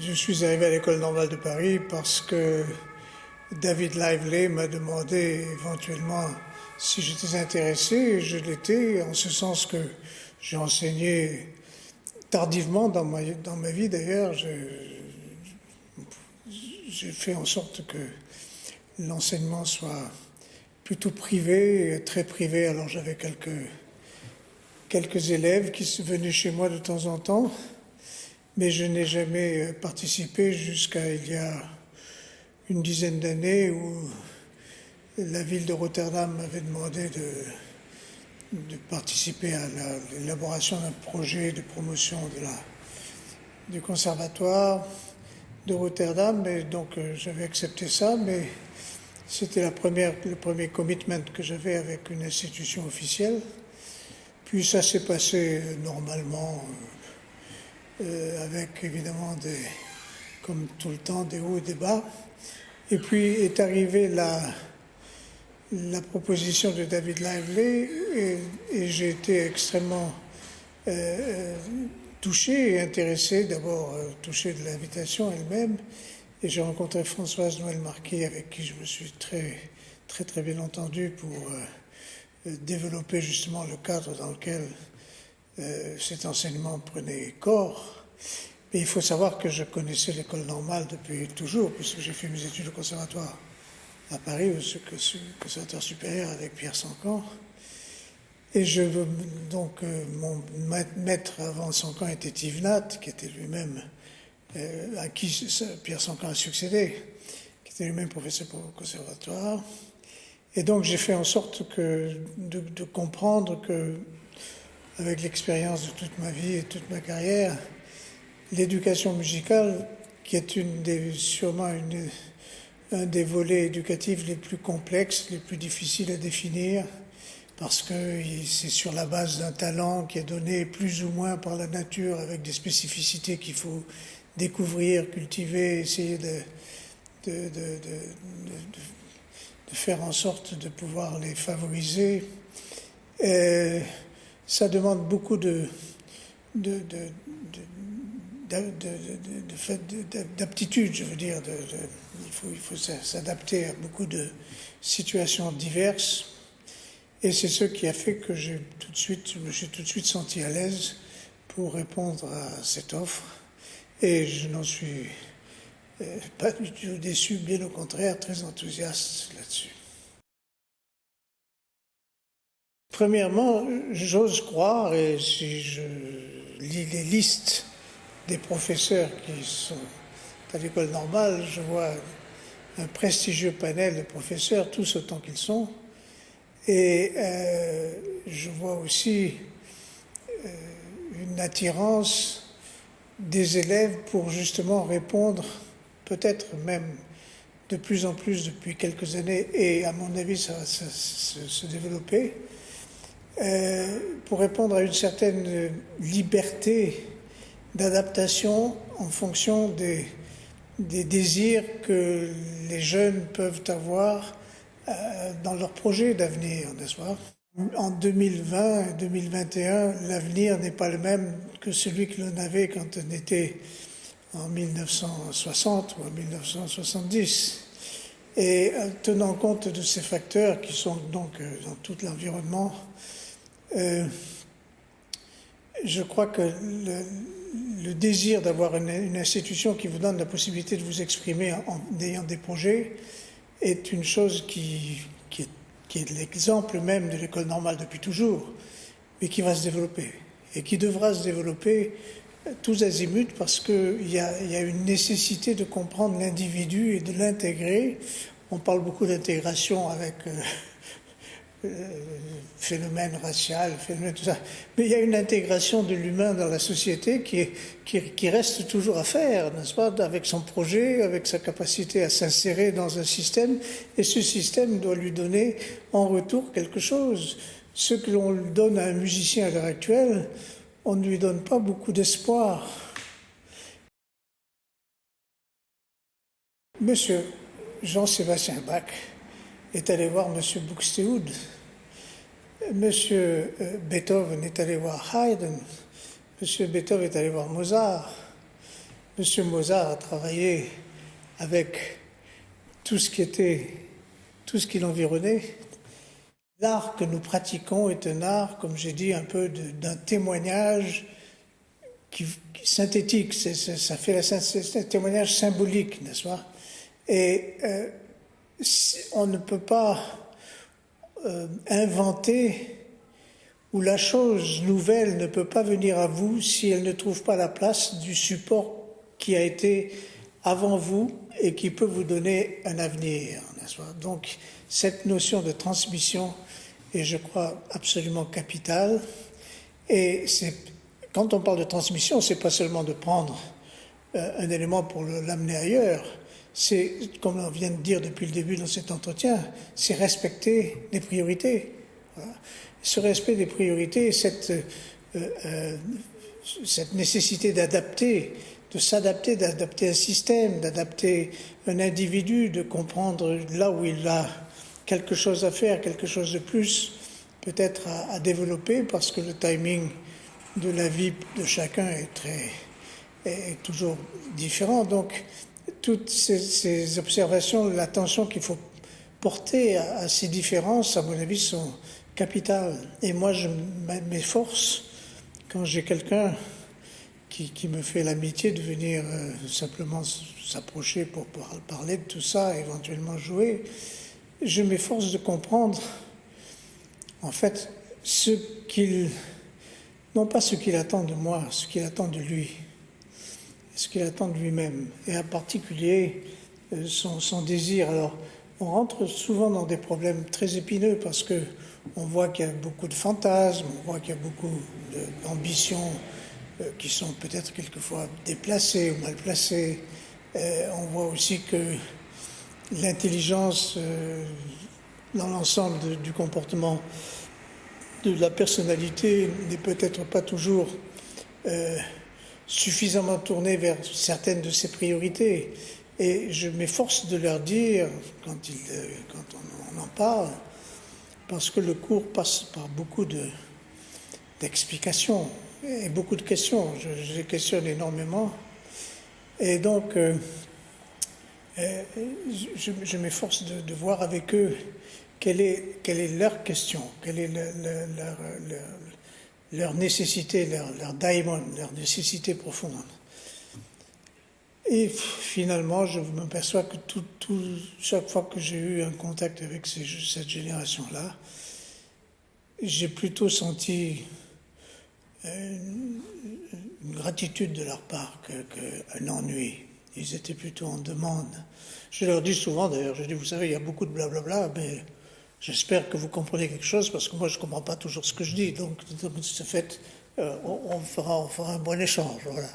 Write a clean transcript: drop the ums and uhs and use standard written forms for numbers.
Je suis arrivé à l'École normale de Paris parce que David Lively m'a demandé éventuellement si j'étais intéressé, et je l'étais, en ce sens que j'ai enseigné tardivement dans ma vie d'ailleurs. J'ai fait en sorte que l'enseignement soit plutôt privé, très privé. Alors j'avais quelques élèves qui venaient chez moi de temps en temps, mais je n'ai jamais participé jusqu'à il y a une dizaine d'années où la ville de Rotterdam m'avait demandé de participer à l'élaboration d'un projet de promotion du conservatoire de Rotterdam, et donc j'avais accepté ça, mais c'était le premier commitment que j'avais avec une institution officielle. Puis ça s'est passé normalement, avec évidemment comme tout le temps, des hauts et des bas. Et puis est arrivée la proposition de David Lively, et j'ai été extrêmement touché et intéressé, d'abord touché de l'invitation elle-même, et j'ai rencontré Françoise Noël-Marquis, avec qui je me suis très bien entendu pour développer justement le cadre dans lequel cet enseignement prenait corps. Mais il faut savoir que je connaissais l'école normale depuis toujours, puisque j'ai fait mes études au conservatoire à Paris, au conservatoire supérieur avec Pierre Sancan. Et mon maître avant Sancan était Yves Nat, qui était lui-même, à qui Pierre Sancan a succédé, qui était lui-même professeur au conservatoire. Et donc j'ai fait en sorte de comprendre que, avec l'expérience de toute ma vie et toute ma carrière, l'éducation musicale, qui est sûrement un des volets éducatifs les plus complexes, les plus difficiles à définir, parce que c'est sur la base d'un talent qui est donné plus ou moins par la nature, avec des spécificités qu'il faut découvrir, cultiver, essayer de faire en sorte de pouvoir les favoriser. Et ça demande beaucoup d'aptitude, je veux dire. Il faut s'adapter à beaucoup de situations diverses. Et c'est ce qui a fait que je me suis tout de suite senti à l'aise pour répondre à cette offre. Et je n'en suis pas du tout déçu, bien au contraire, très enthousiaste là-dessus. Premièrement, j'ose croire, et si je lis les listes des professeurs qui sont à l'école normale, je vois un prestigieux panel de professeurs, tous autant qu'ils sont, et je vois aussi une attirance des élèves pour justement répondre, peut-être même de plus en plus depuis quelques années, et à mon avis ça va se développer, pour répondre à une certaine liberté d'adaptation en fonction des désirs que les jeunes peuvent avoir dans leur projet d'avenir, n'est-ce pas? En 2020 et 2021, l'avenir n'est pas le même que celui que l'on avait quand on était en 1960 ou en 1970. Et tenant compte de ces facteurs qui sont donc dans tout l'environnement, je crois que le désir d'avoir une institution qui vous donne la possibilité de vous exprimer en ayant des projets est une chose qui est l'exemple même de l'école normale depuis toujours, mais qui va se développer et qui devra se développer tous azimuts, parce qu'il y a une nécessité de comprendre l'individu et de l'intégrer. On parle beaucoup d'intégration avec phénomène racial, phénomène tout ça, mais il y a une intégration de l'humain dans la société qui reste toujours à faire, n'est-ce pas, avec son projet, avec sa capacité à s'insérer dans un système, et ce système doit lui donner en retour quelque chose. Ce que l'on donne à un musicien à l'heure actuelle, on ne lui donne pas beaucoup d'espoir. Monsieur Jean-Sébastien Bach est allé voir Monsieur Buxtehude. Monsieur Beethoven est allé voir Haydn. Monsieur Beethoven est allé voir Mozart. M. Mozart a travaillé avec tout ce qui l'environnait. L'art que nous pratiquons est un art, comme j'ai dit, un peu d'un témoignage synthétique. Ça fait un témoignage symbolique, n'est-ce pas? Et on ne peut pas inventer, ou la chose nouvelle ne peut pas venir à vous si elle ne trouve pas la place du support qui a été avant vous et qui peut vous donner un avenir, n'est-ce pas? Donc cette notion de transmission est, je crois, absolument capitale. Et quand on parle de transmission, c'est pas seulement de prendre un élément pour l'amener ailleurs. C'est, comme on vient de dire depuis le début dans cet entretien, c'est respecter les priorités. Voilà. Ce respect des priorités, cette nécessité d'adapter, de s'adapter, d'adapter un système, d'adapter un individu, de comprendre là où il a quelque chose à faire, quelque chose de plus, peut-être à développer, parce que le timing de la vie de chacun est toujours différent. Donc, toutes ces observations, l'attention qu'il faut porter à ces différences, à mon avis, sont capitales. Et moi, je m'efforce, quand j'ai quelqu'un qui me fait l'amitié de venir simplement s'approcher pour parler de tout ça, éventuellement jouer, je m'efforce de comprendre, en fait, non pas ce qu'il attend de moi, ce qu'il attend de lui, ce qu'il attend de lui-même, et en particulier son désir. Alors, on rentre souvent dans des problèmes très épineux parce que on voit qu'il y a beaucoup de fantasmes, on voit qu'il y a beaucoup d'ambitions qui sont peut-être quelquefois déplacées ou mal placées. On voit aussi que l'intelligence dans l'ensemble du comportement de la personnalité n'est peut-être pas toujours suffisamment tournée vers certaines de ses priorités. Et je m'efforce de leur dire, quand on en parle, parce que le cours passe par beaucoup d'explications et beaucoup de questions. Je les questionne énormément. Et donc, je m'efforce de voir avec eux quelle est leur question, quelle est leur nécessité, leur daimon, leur nécessité profonde. Et finalement, je m'aperçois que chaque fois que j'ai eu un contact avec cette génération-là, j'ai plutôt senti une gratitude de leur part qu'un ennui. Ils étaient plutôt en demande. Je leur dis souvent, d'ailleurs, je dis, vous savez, il y a beaucoup de blablabla, mais j'espère que vous comprenez quelque chose, parce que moi, je ne comprends pas toujours ce que je dis. Donc de ce fait, on fera un bon échange, voilà.